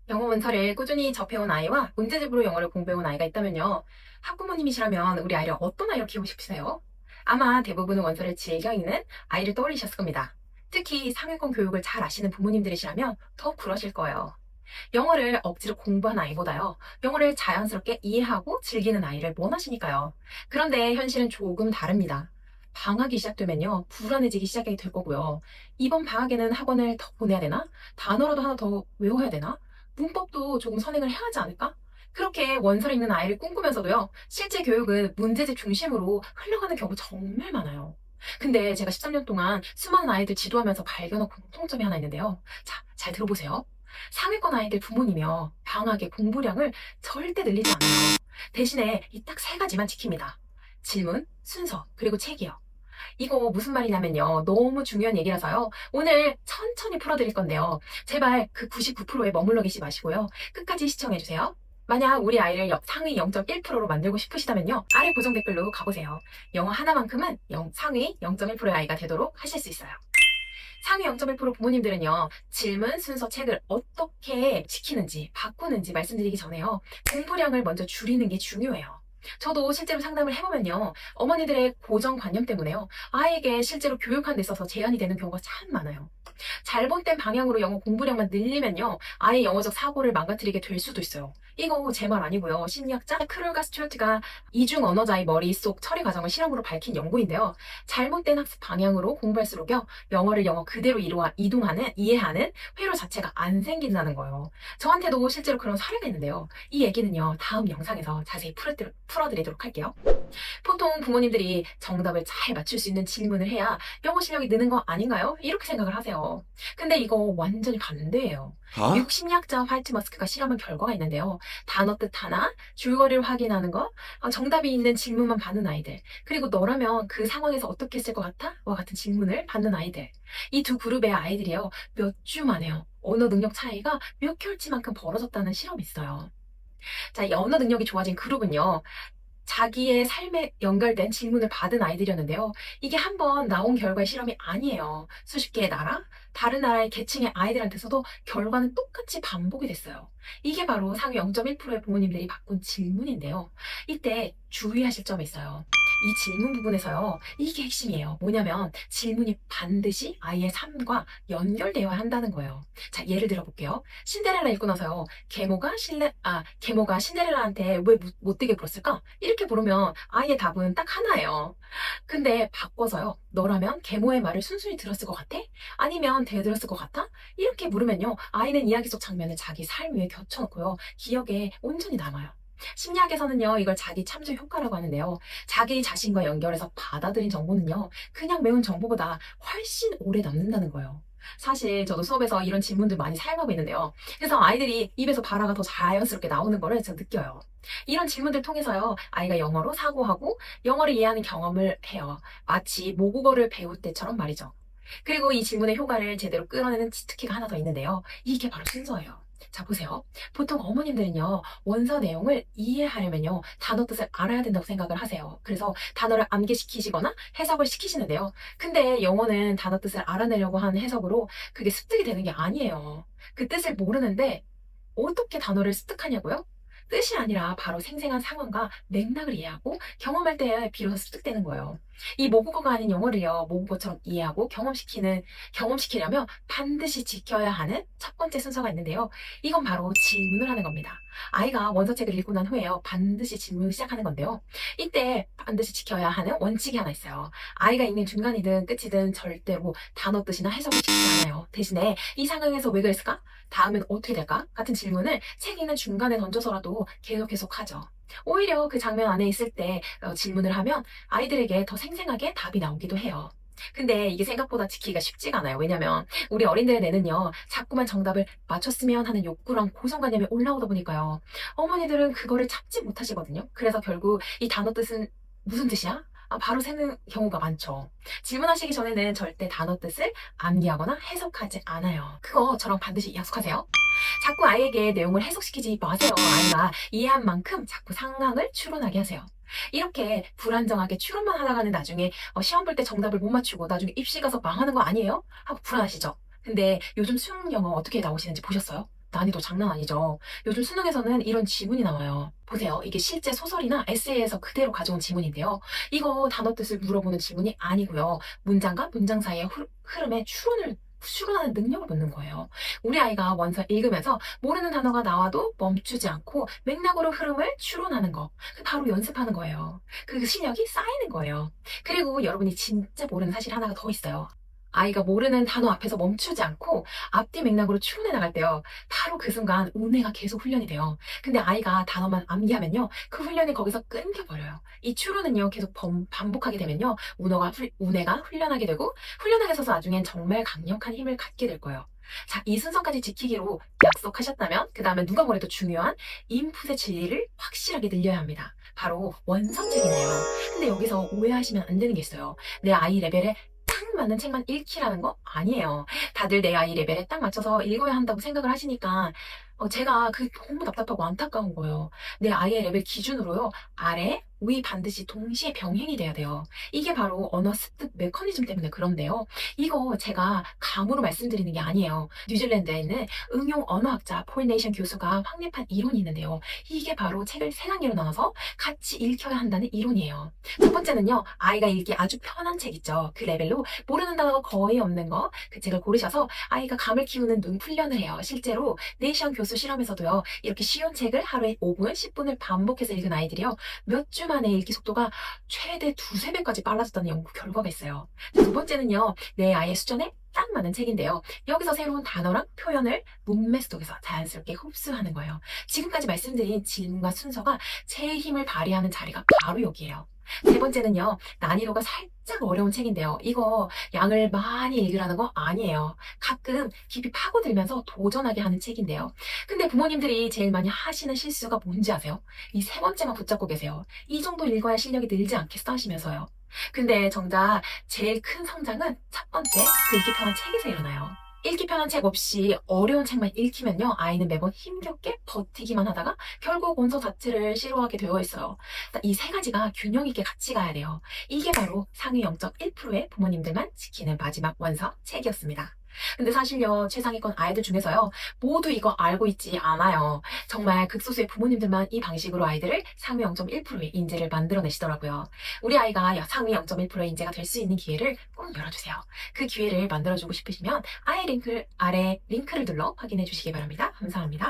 영어 문서를 꾸준히 접해온 아이와 문제집으로 영어를 공부해온 아이가 있다면요. 학부모님이시라면 우리 아이를 어떤 아이로 키우고 싶으세요? 아마 대부분은 원서를 즐겨 읽는 아이를 떠올리셨을 겁니다. 특히 상위권 교육을 잘 아시는 부모님들이시라면 더 그러실 거예요. 영어를 억지로 공부한 아이보다요. 영어를 자연스럽게 이해하고 즐기는 아이를 원하시니까요. 그런데 현실은 조금 다릅니다. 방학이 시작되면요. 불안해지기 시작이 될 거고요. 이번 방학에는 학원을 더 보내야 되나? 단어라도 하나 더 외워야 되나? 문법도 조금 선행을 해야 하지 않을까? 그렇게 원서를 읽는 아이를 꿈꾸면서도요. 실제 교육은 문제집 중심으로 흘러가는 경우 정말 많아요. 근데 제가 13년 동안 수많은 아이들 지도하면서 발견한 공통점이 하나 있는데요. 자, 잘 들어보세요. 상위권 아이들 부모님이요. 방학의 공부량을 절대 늘리지 않아요. 대신에 이 딱 세 가지만 지킵니다. 질문, 순서, 그리고 책이요. 이거 무슨 말이냐면요. 너무 중요한 얘기라서요. 오늘 천천히 풀어드릴 건데요. 제발 그 99%에 머물러 계시지 마시고요. 끝까지 시청해주세요. 만약 우리 아이를 상위 0.1%로 만들고 싶으시다면요. 아래 고정 댓글로 가보세요. 영어 하나만큼은 상위 0.1%의 아이가 되도록 하실 수 있어요. 상위 0.1% 부모님들은요, 질문, 순서, 책을 어떻게 지키는지, 바꾸는지 말씀드리기 전에요, 공부량을 먼저 줄이는 게 중요해요. 저도 실제로 상담을 해보면요, 어머니들의 고정관념 때문에요, 아이에게 실제로 교육하는 데 있어서 제한이 되는 경우가 참 많아요. 잘못된 방향으로 영어 공부량만 늘리면요, 아이의 영어적 사고를 망가뜨리게 될 수도 있어요. 이거 제 말 아니고요. 심리학자 크룰과 스튜어트가 이중 언어자의 머릿속 처리 과정을 실험으로 밝힌 연구인데요. 잘못된 학습 방향으로 공부할수록요, 영어를 영어 그대로 이해하는 회로 자체가 안 생긴다는 거예요. 저한테도 실제로 그런 사례가 있는데요. 이 얘기는요, 다음 영상에서 자세히 풀어드리도록 할게요. 보통 부모님들이 정답을 잘 맞출 수 있는 질문을 해야 영어 실력이 느는 거 아닌가요? 이렇게 생각을 하세요. 근데 이거 완전히 반대예요. 아? 미국 심리학자 화이트 머스크가 실험한 결과가 있는데요. 단어 뜻 하나, 줄거리를 확인하는 거, 정답이 있는 질문만 받는 아이들, 그리고 너라면 그 상황에서 어떻게 했을 것 같아? 와 같은 질문을 받는 아이들. 이 두 그룹의 아이들이요. 몇 주 만에요. 언어 능력 차이가 몇 개월치만큼 벌어졌다는 실험이 있어요. 자, 이 언어 능력이 좋아진 그룹은요. 자기의 삶에 연결된 질문을 받은 아이들이었는데요. 이게 한 번 나온 결과의 실험이 아니에요. 수십 개의 나라, 다른 나라의 계층의 아이들한테서도 결과는 똑같이 반복이 됐어요. 이게 바로 상위 0.1%의 부모님들이 바꾼 질문인데요. 이때 주의하실 점이 있어요. 이 질문 부분에서요. 이게 핵심이에요. 뭐냐면 질문이 반드시 아이의 삶과 연결되어야 한다는 거예요. 자, 예를 들어 볼게요. 신데렐라 읽고 나서요. 계모가 신데렐라한테 왜 못되게 굴었을까? 이렇게 물으면 아이의 답은 딱 하나예요. 근데 바꿔서요. 너라면 계모의 말을 순순히 들었을 것 같아? 아니면 대들었을 것 같아? 이렇게 물으면요. 아이는 이야기 속 장면을 자기 삶 위에 겹쳐놓고요. 기억에 온전히 남아요. 심리학에서는요, 이걸 자기 참조 효과라고 하는데요. 자기 자신과 연결해서 받아들인 정보는요, 그냥 외운 정보보다 훨씬 오래 남는다는 거예요. 사실 저도 수업에서 이런 질문들 많이 사용하고 있는데요. 그래서 아이들이 입에서 발화가 더 자연스럽게 나오는 거를 제가 느껴요. 이런 질문들 통해서요, 아이가 영어로 사고하고 영어를 이해하는 경험을 해요. 마치 모국어를 배울 때처럼 말이죠. 그리고 이 질문의 효과를 제대로 끌어내는 특기가 하나 더 있는데요. 이게 바로 순서예요. 자, 보세요. 보통 어머님들은요, 원서 내용을 이해하려면요, 단어 뜻을 알아야 된다고 생각을 하세요. 그래서 단어를 암기시키시거나 해석을 시키시는데요. 근데 영어는 단어 뜻을 알아내려고 하는 해석으로 그게 습득이 되는 게 아니에요. 그 뜻을 모르는데 어떻게 단어를 습득하냐고요? 뜻이 아니라 바로 생생한 상황과 맥락을 이해하고 경험할 때 비로소 습득되는 거예요. 이 모국어가 아닌 영어를요, 모국어처럼 이해하고 경험시키려면 반드시 지켜야 하는 첫 번째 순서가 있는데요. 이건 바로 질문을 하는 겁니다. 아이가 원서책을 읽고 난 후에요, 반드시 질문을 시작하는 건데요. 이때 반드시 지켜야 하는 원칙이 하나 있어요. 아이가 읽는 중간이든 끝이든 절대로 단어 뜻이나 해석을 시키지 않아요. 대신에 이 상황에서 왜 그랬을까? 다음엔 어떻게 될까? 같은 질문을 책 읽는 중간에 던져서라도 계속 하죠. 오히려 그 장면 안에 있을 때 질문을 하면 아이들에게 더 생생하게 답이 나오기도 해요. 근데 이게 생각보다 지키기가 쉽지가 않아요. 왜냐면 우리 어린이들의 뇌는요, 자꾸만 정답을 맞췄으면 하는 욕구랑 고정관념이 올라오다 보니까요. 어머니들은 그거를 참지 못하시거든요. 그래서 결국 이 단어 뜻은 무슨 뜻이야? 바로 새는 경우가 많죠. 질문하시기 전에는 절대 단어 뜻을 암기하거나 해석하지 않아요. 그거 저랑 반드시 약속하세요. 자꾸 아이에게 내용을 해석시키지 마세요. 아이가 이해한 만큼 자꾸 상황을 추론하게 하세요. 이렇게 불안정하게 추론만 하다가는 나중에 시험 볼 때 정답을 못 맞추고 나중에 입시 가서 망하는 거 아니에요? 하고 불안하시죠? 근데 요즘 수능 영어 어떻게 나오시는지 보셨어요? 난이도 장난 아니죠. 요즘 수능에서는 이런 지문이 나와요. 보세요. 이게 실제 소설이나 에세이에서 그대로 가져온 지문인데요. 이거 단어 뜻을 물어보는 지문이 아니고요. 문장과 문장 사이의 흐름에 추론하는 능력을 묻는 거예요. 우리 아이가 원서 읽으면서 모르는 단어가 나와도 멈추지 않고 맥락으로 흐름을 추론하는 거. 바로 연습하는 거예요. 그 실력이 쌓이는 거예요. 그리고 여러분이 진짜 모르는 사실 하나가 더 있어요. 아이가 모르는 단어 앞에서 멈추지 않고 앞뒤 맥락으로 추론해 나갈 때요. 바로 그 순간 우뇌가 계속 훈련이 돼요. 근데 아이가 단어만 암기하면요. 그 훈련이 거기서 끊겨버려요. 이 추론은요. 계속 반복하게 되면요. 우뇌가 훈련하게 되고 훈련하게 서서 나중엔 정말 강력한 힘을 갖게 될 거예요. 자, 이 순서까지 지키기로 약속하셨다면 그 다음에 누가 뭐래도 중요한 인풋의 진리를 확실하게 늘려야 합니다. 바로 원서책이네요. 근데 여기서 오해하시면 안 되는 게 있어요. 내 아이 레벨에 딱 맞는 책만 읽기라는 거 아니에요. 다들 내 아이 레벨에 딱 맞춰서 읽어야 한다고 생각을 하시니까 제가 그게 너무 답답하고 안타까운 거예요. 내 아이의 레벨 기준으로요. 아래, 위 반드시 동시에 병행이 돼야 돼요. 이게 바로 언어 습득 메커니즘 때문에 그런데요. 이거 제가 감으로 말씀드리는 게 아니에요. 뉴질랜드에 있는 응용 언어학자 폴 네이션 교수가 확립한 이론이 있는데요. 이게 바로 책을 세 단계로 나눠서 같이 읽혀야 한다는 이론이에요. 첫 번째는요. 아이가 읽기 아주 편한 책 있죠. 그 레벨로 모르는 단어가 거의 없는 거, 그 책을 고르셔서 아이가 감을 키우는 눈 훈련을 해요. 실제로 네이션 교수 실험에서도요. 이렇게 쉬운 책을 하루에 5분, 10분을 반복해서 읽은 아이들이요. 몇 주 만에 읽기 속도가 최대 두세 배까지 빨라졌다는 연구 결과가 있어요. 두 번째는요. 내 아이의 수준에 딱 맞는 책인데요. 여기서 새로운 단어랑 표현을 문맥 속에서 자연스럽게 흡수하는 거예요. 지금까지 말씀드린 질문과 순서가 제 힘을 발휘하는 자리가 바로 여기예요. 세 번째는요. 난이도가 살짝 어려운 책인데요. 이거 양을 많이 읽으라는 거 아니에요. 가끔 깊이 파고들면서 도전하게 하는 책인데요. 근데 부모님들이 제일 많이 하시는 실수가 뭔지 아세요? 이 세 번째만 붙잡고 계세요. 이 정도 읽어야 실력이 늘지 않겠어 하시면서요. 근데 정작 제일 큰 성장은 첫 번째, 그 읽기 편한 책에서 일어나요. 읽기 편한 책 없이 어려운 책만 읽히면요. 아이는 매번 힘겹게 버티기만 하다가 결국 원서 자체를 싫어하게 되어 있어요. 이 세 가지가 균형 있게 같이 가야 돼요. 이게 바로 상위 0.1%의 부모님들만 지키는 마지막 원서 책이었습니다. 근데 사실요, 최상위권 아이들 중에서요, 모두 이거 알고 있지 않아요. 정말 극소수의 부모님들만 이 방식으로 아이들을 상위 0.1%의 인재를 만들어내시더라고요. 우리 아이가 상위 0.1%의 인재가 될 수 있는 기회를 꼭 열어주세요. 그 기회를 만들어주고 싶으시면 아래 링크를 눌러 확인해 주시기 바랍니다. 감사합니다.